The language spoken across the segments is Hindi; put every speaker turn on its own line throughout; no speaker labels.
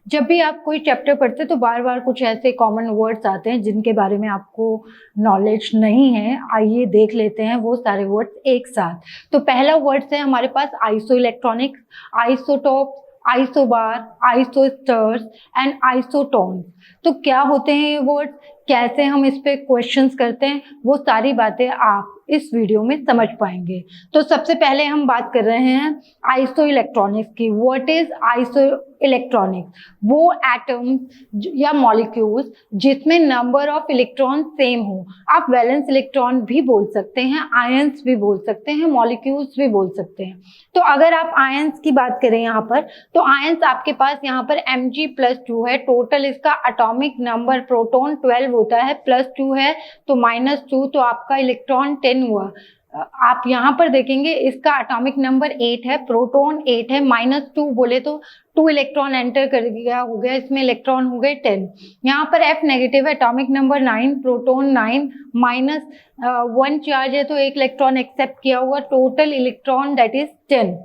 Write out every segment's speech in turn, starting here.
जब भी आप कोई चैप्टर पढ़ते हैं तो बार बार कुछ ऐसे कॉमन वर्ड्स आते हैं जिनके बारे में आपको नॉलेज नहीं है। आइए देख लेते हैं वो सारे वर्ड्स एक साथ। तो पहला वर्ड्स है हमारे पास isoelectronics, isotope, isobar, isosters and isotones. तो क्या होते हैं ये वर्ड्स, कैसे हम इस पे क्वेश्चंस करते हैं, वो सारी बातें आप इस वीडियो में समझ पाएंगे। तो सबसे पहले हम बात कर रहे हैं आइसो इलेक्ट्रॉनिक्स की। What is iso electronics? वो एटम्स या मॉलिक्यूल्स जिसमें नंबर ऑफ इलेक्ट्रॉन सेम हो। आप वैलेंस इलेक्ट्रॉन भी बोल सकते हैं, आयंस भी बोल सकते हैं, मॉलिक्यूल्स भी बोल सकते हैं। तो अगर आप आयंस की बात करें यहाँ पर, तो आयंस आपके पास यहाँ पर Mg+2 है। टोटल इसका एटॉमिक नंबर प्रोटॉन 12 होता है, +2 है तो -2, तो आपका इलेक्ट्रॉन 10 हुआ। आप यहाँ पर देखेंगे इसका एटॉमिक नंबर 8 है, प्रोटॉन 8 है, -2 बोले तो 2 इलेक्ट्रॉन एंटर कर गया, हो गया इसमें इलेक्ट्रॉन हो गए 10। यहाँ पर F नेगेटिव है, एटॉमिक नंबर 9, प्रोटॉन 9, -1 चार्ज है तो 1 इलेक्ट्रॉन एक्सेप्ट किया हुआ, टोटल इलेक्ट्रॉन दैट इज 10।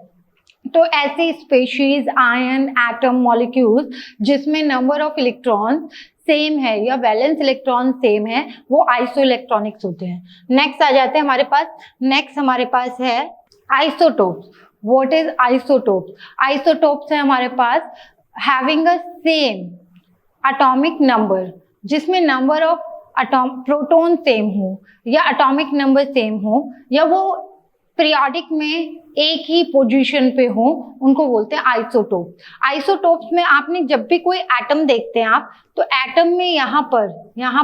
तो ऐसे स्पेशीज, आयन, एटम, मॉलिक्यूल्स जिसमें नंबर ऑफ इलेक्ट्रॉन सेम है या वैलेंस इलेक्ट्रॉन सेम है, वो आइसो इलेक्ट्रॉनिक्स होते हैं। नेक्स्ट आ जाते हैं हमारे पास, नेक्स्ट हमारे पास है isotopes. What is isotopes? Isotopes है हमारे पास having a same atomic number, जिसमें नंबर ऑफ प्रोटॉन सेम हो या एटॉमिक नंबर सेम हो या वो पीरियोडिक में एक ही पोजीशन पे हो, उनको बोलते हैं आइसोटोप। आइसोटोप्स में आपने जब भी कोई एटम देखते हैं आप, तो एटम में यहाँ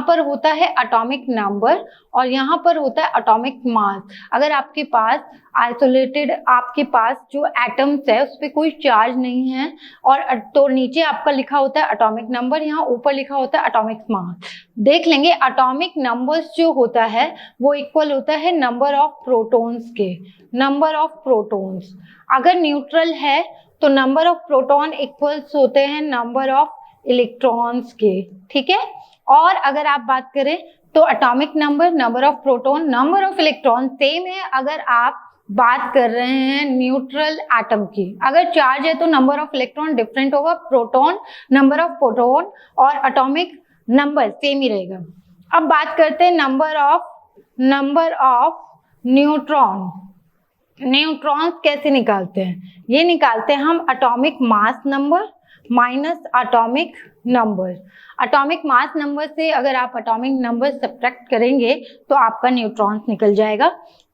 पर होता है एटॉमिक नंबर और यहाँ पर होता है एटॉमिक मास। अगर आपके पास आइसोलेटेड, आपके पास जो एटम्स है उस पर कोई चार्ज नहीं है और तो नीचे आपका लिखा होता है एटॉमिक नंबर, यहाँ ऊपर लिखा होता है एटॉमिक मास। देख लेंगे एटॉमिक नंबर्स जो होता है वो इक्वल होता है नंबर ऑफ प्रोटॉन्स के, नंबर ऑफ प्रोटॉन्स। अगर न्यूट्रल है तो नंबर ऑफ प्रोटॉन इक्वल्स होते हैं नंबर ऑफ इलेक्ट्रॉन्स के, ठीक है। और अगर आप बात करें तो atomic number, number of proton, number of electron same है अगर आप बात कर रहे हैं न्यूट्रल एटम की। अगर चार्ज है तो नंबर ऑफ इलेक्ट्रॉन डिफरेंट होगा, प्रोटॉन, नंबर ऑफ प्रोटॉन और एटॉमिक नंबर सेम ही रहेगा। अब बात करते हैं नंबर ऑफ न्यूट्रॉन। न्यूट्रॉन्स कैसे निकालते हैं? ये निकालते हैं हम atomic mass number minus atomic number. Atomic mass number से अगर आप एटॉमिक नंबर सब्ट्रैक्ट करेंगे तो आपका न्यूट्रॉन्स निकल जाएगा।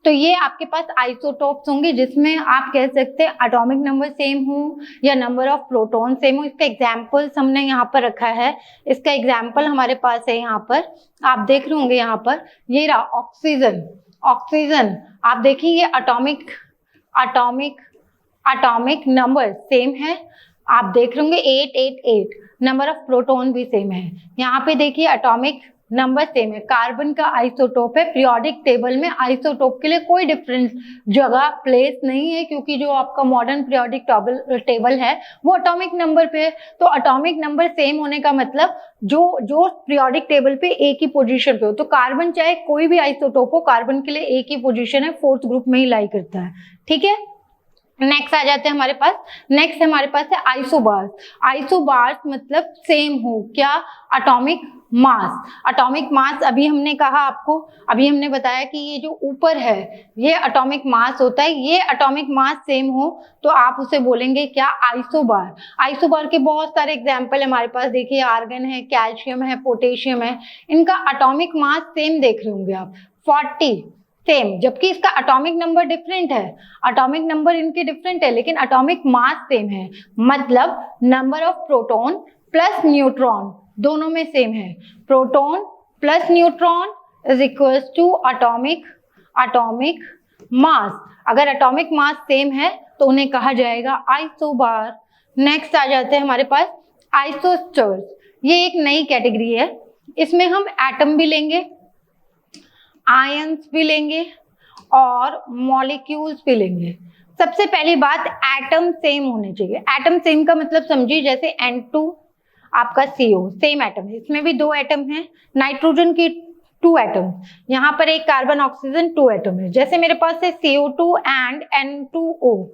तो ये आपके पास आइसोटोप्स होंगे जिसमें आप कह सकते हैं एटॉमिक नंबर सेम हो या नंबर ऑफ प्रोटॉन सेम हो। इसका एग्जाम्पल्स हमने यहाँ पर रखा है, इसका एग्जाम्पल हमारे पास है यहाँ पर, आप देख रहे होंगे यहाँ पर, ये रहा ऑक्सीजन। ऑक्सीजन आप देखिए ये एटॉमिक नंबर सेम है, आप देख रहे होंगे 888, नंबर ऑफ प्रोटॉन भी सेम है। यहाँ पे देखिए एटॉमिक नंबर सेम है। कार्बन का आइसोटोप है, पीरियोडिक टेबल में आइसोटोप के लिए कोई डिफरेंस जगह प्लेस नहीं है, क्योंकि जो आपका मॉडर्न पीरियोडिक टेबल है वो एटॉमिक नंबर पे है। तो एटॉमिक नंबर सेम होने का मतलब जो पीरियोडिक टेबल पे एक ही पोजीशन पे हो। तो कार्बन चाहे कोई भी आइसोटोप हो, कार्बन के लिए एक ही पोजीशन है, 4th ग्रुप में ही लाई करता है, ठीक है। नेक्स्ट आ जाते हैं हमारे पास, नेक्स्ट हमारे पास है आइसोबार्स। आइसोबार्स मतलब सेम हो क्या? Atomic mass. एटॉमिक मास अभी हमने कहा आपको, अभी हमने बताया कि ये जो ऊपर है ये एटॉमिक मास होता है, ये एटॉमिक मास सेम हो तो आप उसे बोलेंगे क्या? आइसोबार। आइसोबार के बहुत सारे एग्जाम्पल है हमारे पास, देखिए आर्गन है, कैल्शियम है, पोटेशियम है, इनका एटॉमिक मास सेम देख रहे होंगे आप, 40 सेम, जबकि इसका एटॉमिक नंबर डिफरेंट है, एटॉमिक नंबर इनके डिफरेंट है लेकिन एटॉमिक मास सेम है। मतलब number of proton plus neutron दोनों में सेम है। Proton plus neutron is equals to atomic mass. अगर एटॉमिक मास सेम है तो उन्हें कहा जाएगा आइसोबार। नेक्स्ट आ जाते हैं हमारे पास आइसोस्टर्स। ये एक नई कैटेगरी है, इसमें हम एटम भी लेंगे, आयंस भी लेंगे और मॉलिक्यूल्स भी लेंगे। सबसे पहली बात, एटम सेम होने चाहिए। एटम सेम का मतलब समझिए जैसे N2 आपका CO सेम एटम है, इसमें भी 2 एटम हैं, नाइट्रोजन की 2 एटम, यहाँ पर एक कार्बन ऑक्सीजन 2 एटम है। जैसे मेरे पास है CO2 एंड N2O,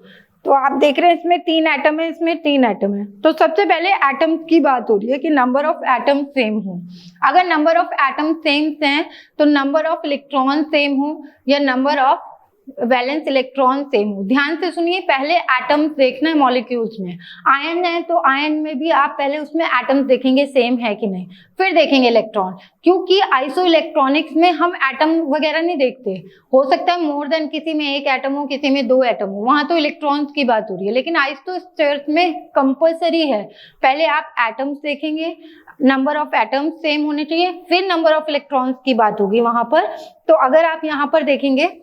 तो आप देख रहे हैं इसमें 3 एटम है, इसमें 3 एटम है। तो सबसे पहले एटम की बात हो रही है कि नंबर ऑफ एटम सेम हो। अगर नंबर ऑफ एटम सेम हैं तो नंबर ऑफ इलेक्ट्रॉन सेम हो या number of valence electron same हो। ध्यान से सुनिए, पहले एटम्स देखना है मॉलिक्यूल्स में। आयन है तो आयन में भी आप पहले उसमें एटम्स देखेंगे सेम है कि नहीं, फिर देखेंगे इलेक्ट्रॉन। क्योंकि आइसो इलेक्ट्रॉनिक्स में हम एटम वगैरह नहीं देखते। हो सकता है मोर देन किसी में 1 एटम हो, किसी में 2 एटम हो, वहां तो इलेक्ट्रॉन्स की बात हो रही है। लेकिन आइसोस्फीयर्स में कंपल्सरी है, पहले आप एटम्स देखेंगे, नंबर ऑफ एटम्स सेम होने चाहिए, फिर नंबर ऑफ इलेक्ट्रॉन्स की बात होगी वहां पर। तो अगर आप यहाँ पर देखेंगे,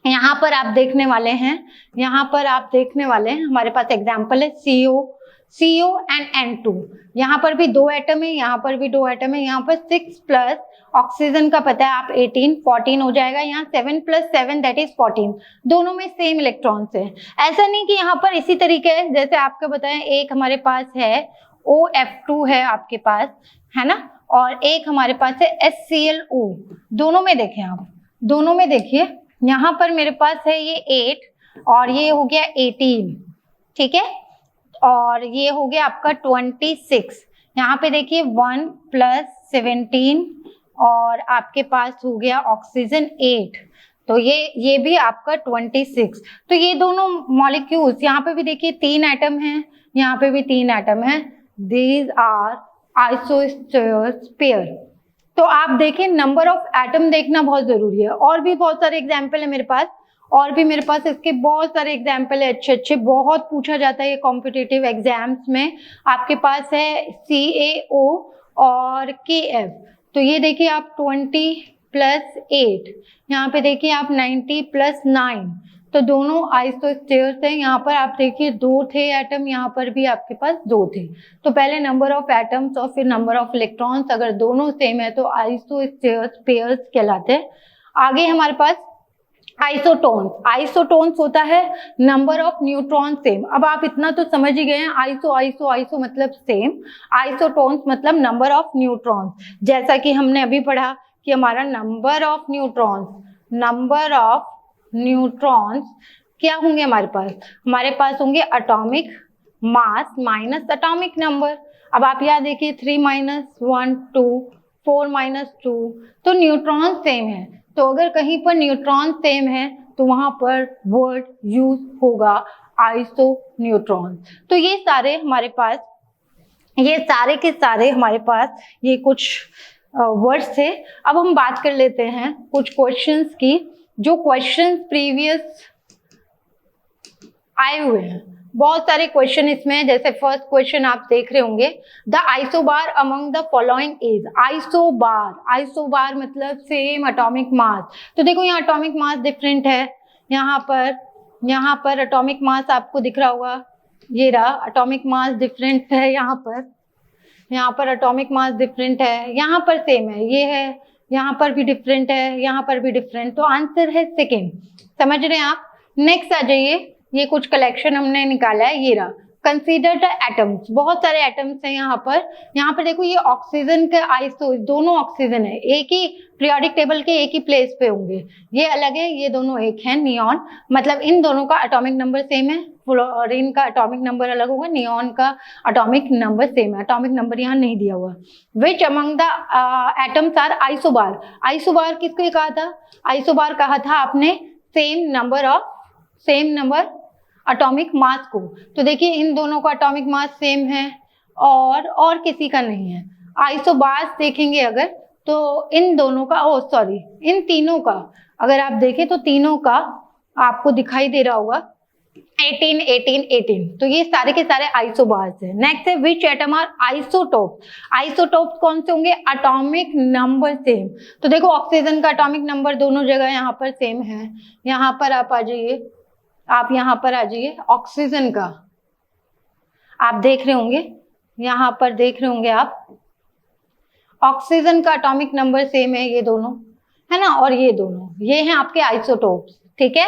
यहाँ पर आप देखने वाले हैं, यहाँ पर आप देखने वाले हैं, हमारे पास एग्जाम्पल है CO एंड N2। यहाँ पर भी 2 एटम है, यहाँ पर भी 2 एटम है। यहाँ पर 6 प्लस ऑक्सीजन का पता है आप 18, 14 हो जाएगा। यहाँ 7 प्लस 7 दैट इज 14। दोनों में सेम इलेक्ट्रॉन्स है। ऐसा नहीं कि यहाँ पर इसी तरीके है जैसे आपको बताएं, एक हमारे पास है OF2 है आपके पास, है ना, और एक हमारे पास है HClO। दोनों में देखें आप, दोनों में देखिए, यहाँ पर मेरे पास है ये 8 और ये हो गया 18, ठीक है, और ये हो गया आपका 26। यहाँ पे देखिए 1 प्लस 17 और आपके पास हो गया ऑक्सीजन 8, तो ये भी आपका 26। तो ये दोनों मॉलिक्यूल्स, यहाँ पे भी देखिए 3 एटम हैं, यहाँ पे भी 3 एटम हैं। These are isospheres pair. तो आप देखें, नंबर ऑफ एटम देखना बहुत जरूरी है। और भी बहुत सारे एग्जाम्पल है मेरे पास, और भी मेरे पास इसके बहुत सारे एग्जाम्पल है अच्छे अच्छे, बहुत पूछा जाता है ये कॉम्पिटिटिव एग्जाम्स में। आपके पास है CaO और KF। तो ये देखिए आप 20 प्लस 8, यहाँ पे देखिए आप 90 प्लस 9, तो दोनों आइसोस्फीयर्स हैं। यहाँ पर आप देखिए 2 थे एटम, यहाँ पर भी आपके पास 2 थे। तो पहले नंबर ऑफ एटम्स और फिर नंबर ऑफ इलेक्ट्रॉन्स, अगर दोनों सेम है तो आइसोस्फीयर्स पेयर्स कहलाते हैं। आगे हमारे पास आइसोटोन्स। आइसोटोन्स होता है नंबर ऑफ न्यूट्रॉन सेम। अब आप इतना तो समझ ही गए हैं, आइसो मतलब सेम, आइसोटोन्स मतलब नंबर ऑफ न्यूट्रॉन्स। जैसा कि हमने अभी पढ़ा कि हमारा नंबर ऑफ न्यूट्रॉन्स क्या होंगे हमारे पास होंगे atomic mass minus atomic number. अब आप यहाँ देखिए 3 माइनस 1 2, 4 माइनस 2, तो न्यूट्रॉन सेम है। तो अगर कहीं पर न्यूट्रॉन सेम है तो वहां पर वर्ड यूज होगा आइसो न्यूट्रॉन। तो ये सारे हमारे पास, ये सारे के सारे हमारे पास ये कुछ वर्ड्स थे। अब हम बात कर लेते हैं कुछ क्वेश्चंस की, जो क्वेश्चंस प्रीवियस आए हुए हैं। बहुत सारे क्वेश्चन इसमें है। जैसे फर्स्ट क्वेश्चन आप देख रहे होंगे, the isobar among the following is. Isobar मतलब सेम एटॉमिक मास। तो देखो यहाँ एटॉमिक मास डिफरेंट है, यहाँ पर एटॉमिक मास आपको दिख रहा होगा, ये रहा एटॉमिक मास डिफरेंट है। यहाँ पर एटॉमिक मास डिफरेंट है, यहाँ पर सेम है, ये है, यहाँ पर भी डिफरेंट है, यहाँ पर भी डिफरेंट। तो आंसर है सेकेंड। समझ रहे हैं आप? नेक्स्ट आ जाइए, ये कुछ कलेक्शन हमने निकाला है, ये रहा, कंसीडर द एटम्स। बहुत सारे एटम्स हैं यहाँ पर देखो, ये ऑक्सीजन के आइसो, दोनों ऑक्सीजन है, एक ही पीरियोडिक टेबल के एक ही प्लेस पे होंगे। ये अलग है, ये दोनों एक है। नियॉन मतलब इन दोनों का एटॉमिक नंबर सेम है, फ्लोरीन का एटॉमिक नंबर अलग होगा, नियॉन का एटॉमिक नंबर सेम है। एटॉमिक नंबर यहाँ नहीं दिया हुआ। Which among the atoms are isobar. Isobar किसको कहा था? आइसोबार कहा था आपने सेम नंबर एटॉमिक मास को। तो देखिए इन दोनों का एटॉमिक मास सेम है और किसी का नहीं है। आइसोबार्स देखेंगे अगर तो इन दोनों का, इन तीनों का अगर आप देखें तो तीनों का आपको दिखाई दे रहा होगा 18 18 18। तो ये सारे के सारे आइसोबार्स है। नेक्स्ट है विच एटम आर आइसोटोप। आइसोटोप कौन से होंगे? Atomic number same. तो देखो ऑक्सीजन का एटॉमिक नंबर दोनों जगह यहाँ पर सेम है। यहाँ पर आप आ जाइए, आप यहाँ पर आ जाइए, ऑक्सीजन का आप देख रहे होंगे, यहाँ पर देख रहे होंगे आप, ऑक्सीजन का एटॉमिक नंबर सेम है, ये दोनों है ना, और ये दोनों, ये हैं आपके आइसोटोप्स। ठीक है,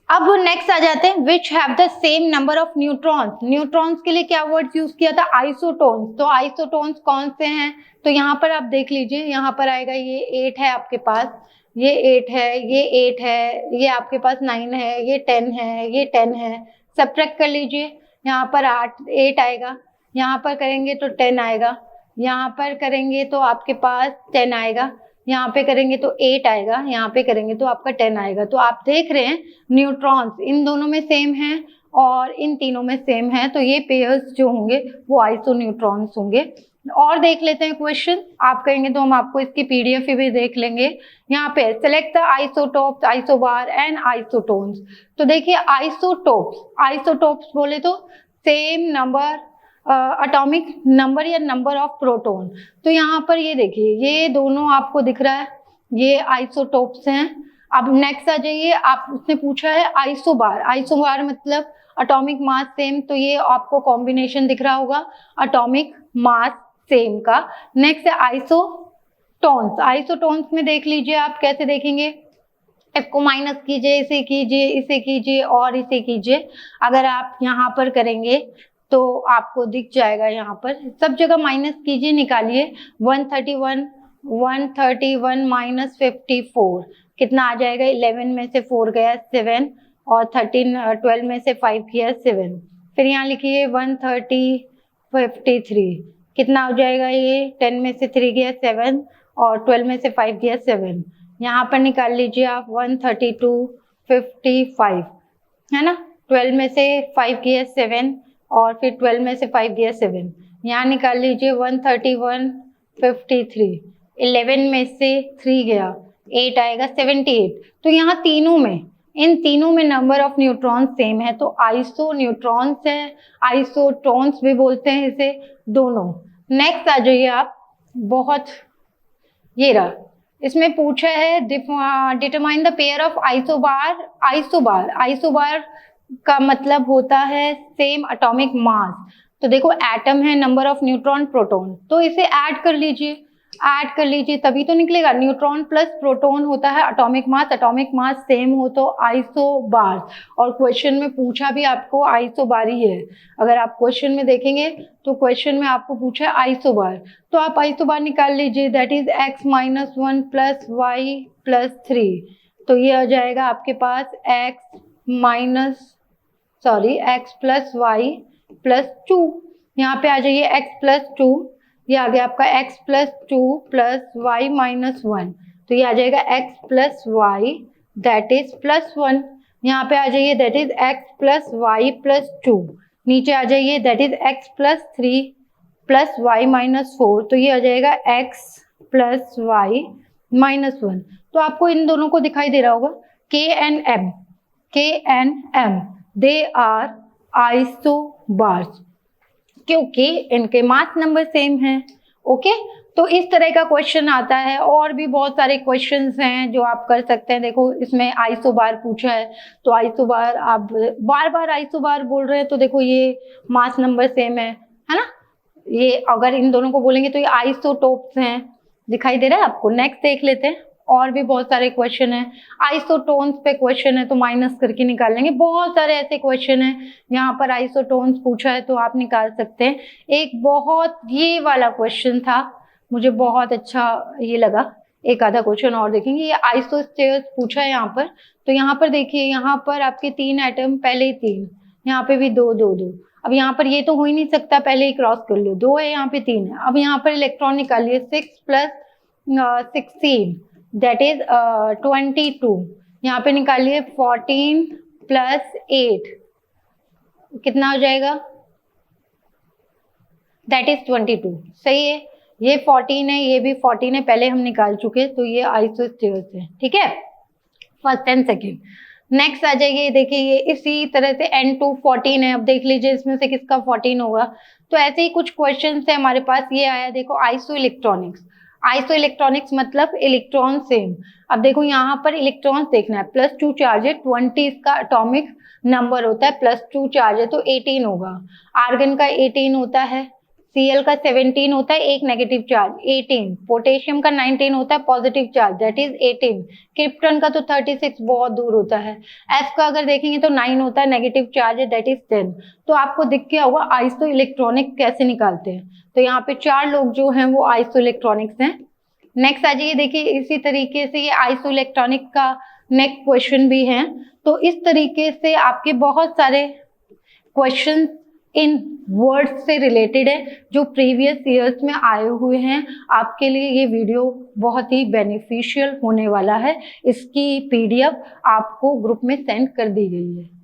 अब नेक्स्ट आ जाते हैं which have the same number of neutrons. Neutrons के लिए क्या वर्ड यूज किया था? आइसोटोन्स। तो आइसोटोन्स कौन से हैं? तो यहाँ पर आप देख लीजिए, यहाँ पर आएगा ये 8 है आपके पास, ये 8 है, ये 8 है, ये आपके पास 9 है, ये 10 है, ये 10 है। सब्ट्रैक्ट कर लीजिए, यहाँ पर 8 आएगा, यहाँ पर करेंगे तो 10 आएगा, यहाँ पर करेंगे तो आपके पास 10 आएगा, यहाँ पे करेंगे तो 8 आएगा, यहाँ पे करेंगे तो आपका 10 आएगा। तो आप देख रहे हैं न्यूट्रॉन्स इन दोनों में सेम है और इन तीनों में सेम है, तो ये पेयर्स जो होंगे वो आइसोन्यूट्रॉन्स होंगे। और देख लेते हैं क्वेश्चन, आप कहेंगे तो हम आपको इसकी पीडीएफ भी देख लेंगे। यहाँ पे select the isotopes, isobar and isotones. तो देखिए आइसोटोप्स, आइसोटोप्स बोले तो सेम नंबर एटॉमिक नंबर या नंबर ऑफ प्रोटॉन। तो यहाँ पर ये देखिए ये दोनों आपको दिख रहा है, ये आइसोटोप्स हैं। अब नेक्स्ट आ जाइए, आप उसने पूछा है आइसोबार, आइसोबार मतलब एटॉमिक मास सेम, तो ये आपको कॉम्बिनेशन दिख रहा होगा एटॉमिक मास सेम का। नेक्स्ट है आइसोटोन्स, आइसोटोन्स में देख लीजिए आप कैसे देखेंगे, इसको माइनस कीजिए, इसे कीजिए, इसे कीजिए और इसे कीजिए। अगर आप यहाँ पर करेंगे तो आपको दिख जाएगा, यहाँ पर सब जगह माइनस कीजिए, निकालिए 131 माइनस 54 कितना आ जाएगा, 11 में से 4 गया 7 और 12 में से 5 किया 7। फिर यहाँ लिखिए 130 कितना हो जाएगा, ये 10 में से 3 गया 7 और 12 में से 5 गया 7। यहाँ पर निकाल लीजिए आप 132 है ना, 12 में से 5 गया 7 और फिर 12 में से 5 गया 7। यहाँ निकाल लीजिए 131 11 में से 3 गया 8 आएगा 78। तो यहाँ तीनों में, इन तीनों में नंबर ऑफ न्यूट्रॉन्स सेम है, तो आइसो न्यूट्रॉन्स है, आइसोटोन्स भी बोलते हैं इसे दोनों। नेक्स्ट आ जाइए आप, बहुत ये रहा, इसमें पूछा है determine the pair of isobar, isobar, isobar का मतलब होता है सेम एटॉमिक मास। तो देखो एटम है, नंबर ऑफ न्यूट्रॉन प्रोटॉन, तो इसे ऐड कर लीजिए, ऐड कर लीजिए तभी तो निकलेगा। न्यूट्रॉन प्लस प्रोटॉन होता है एटॉमिक मास सेम हो तो आइसोबार। और क्वेश्चन में पूछा भी आपको आइसोबार ही है, अगर आप क्वेश्चन में देखेंगे तो क्वेश्चन में आपको पूछा है आइसोबार, तो आप आइसोबार निकाल लीजिए, that is x - 1 plus y plus 3। तो ये आ जाएगा आपके पास x प्लस y प्लस 2। यहाँ पे आ जाइए x प्लस 2, ये आ गया आपका x plus 2 plus y minus 1, तो ये आ जाएगा x plus y that is plus 1। यहाँ पे आ जाइए that is x plus y plus 2, नीचे आ जाइए that is x plus 3 plus y minus 4, तो ये आ जाएगा x प्लस y माइनस 1। तो आपको इन दोनों को दिखाई दे रहा होगा K and M they are isobars, क्योंकि इनके मास नंबर सेम है। ओके, तो इस तरह का क्वेश्चन आता है, और भी बहुत सारे क्वेश्चंस हैं जो आप कर सकते हैं। देखो इसमें आइसोबार पूछा है, तो आइसोबार आप बार बार आइसोबार बोल रहे हैं, तो देखो ये मास नंबर सेम है ना। ये अगर इन दोनों को बोलेंगे तो ये आइसोटोप्स हैं, दिखाई दे रहा है आपको। नेक्स्ट देख लेते हैं, और भी बहुत सारे क्वेश्चन हैं। आइसोटोन्स पे क्वेश्चन है तो माइनस करके निकाल लेंगे। बहुत सारे ऐसे क्वेश्चन हैं, यहाँ पर आइसोटोन्स पूछा है तो आप निकाल सकते हैं। एक बहुत ये वाला क्वेश्चन था, मुझे बहुत अच्छा ये लगा। एक आधा क्वेश्चन और देखेंगे। ये आइसोस्टेयर्स पूछा है यहाँ पर, तो यहाँ पर देखिए, यहाँ पर आपके 3 एटम, पहले ही 3, यहाँ पे भी 2 2 2। अब यहाँ पर ये तो हो ही नहीं सकता, पहले ही क्रॉस कर लो, 2 है यहाँ पे 3 है। अब यहाँ पर इलेक्ट्रॉन निकालिए, 6 प्लस 16 दैट इज 22। यहाँ पे निकालिए 14 प्लस 8 कितना हो जाएगा, दैट इज 22। सही है, ये 14 है, ये भी 14 है, पहले हम निकाल चुके, तो ये आइसोस्टेयर्स है। ठीक है, फर्स्ट एंड सेकेंड। नेक्स्ट आ जाइए, देखिए ये इसी तरह से N2 14 है। अब देख लीजिए इसमें से किसका 14 होगा। तो ऐसे ही कुछ क्वेश्चन है हमारे पास। ये आया देखो आइसो इलेक्ट्रॉनिक्स, आइसो इलेक्ट्रॉनिक्स मतलब इलेक्ट्रॉन सेम। अब देखो यहाँ पर इलेक्ट्रॉन्स देखना है, +2 चार्ज है, 20 इसका एटॉमिक नंबर होता है, +2 चार्ज है तो 18 होगा। आर्गन का 18 होता है, Cl का 17 होता है, एक नेगेटिव चार्ज 18, पोटेशियम का 19 होता है positive charge that is 18, krypton का तो 36 बहुत दूर होता है। S का अगर देखेंगे तो 9 होता है, नेगेटिव चार्ज है दैट इज 10। तो आपको दिख गया होगा आइसो इलेक्ट्रॉनिक कैसे निकालते हैं। तो यहाँ पे 4 लोग जो हैं वो आइसो इलेक्ट्रॉनिक्स हैं। नेक्स्ट आ जाइए, देखिए इसी तरीके से ये आइसोइलेक्ट्रॉनिक का नेक्स्ट क्वेश्चन भी है। तो इस तरीके से आपके बहुत सारे क्वेश्चन इन वर्ड्स से रिलेटेड है जो प्रीवियस ईयर्स में आए हुए हैं। आपके लिए ये वीडियो बहुत ही बेनिफिशियल होने वाला है। इसकी पीडीएफ आपको ग्रुप में सेंड कर दी गई है।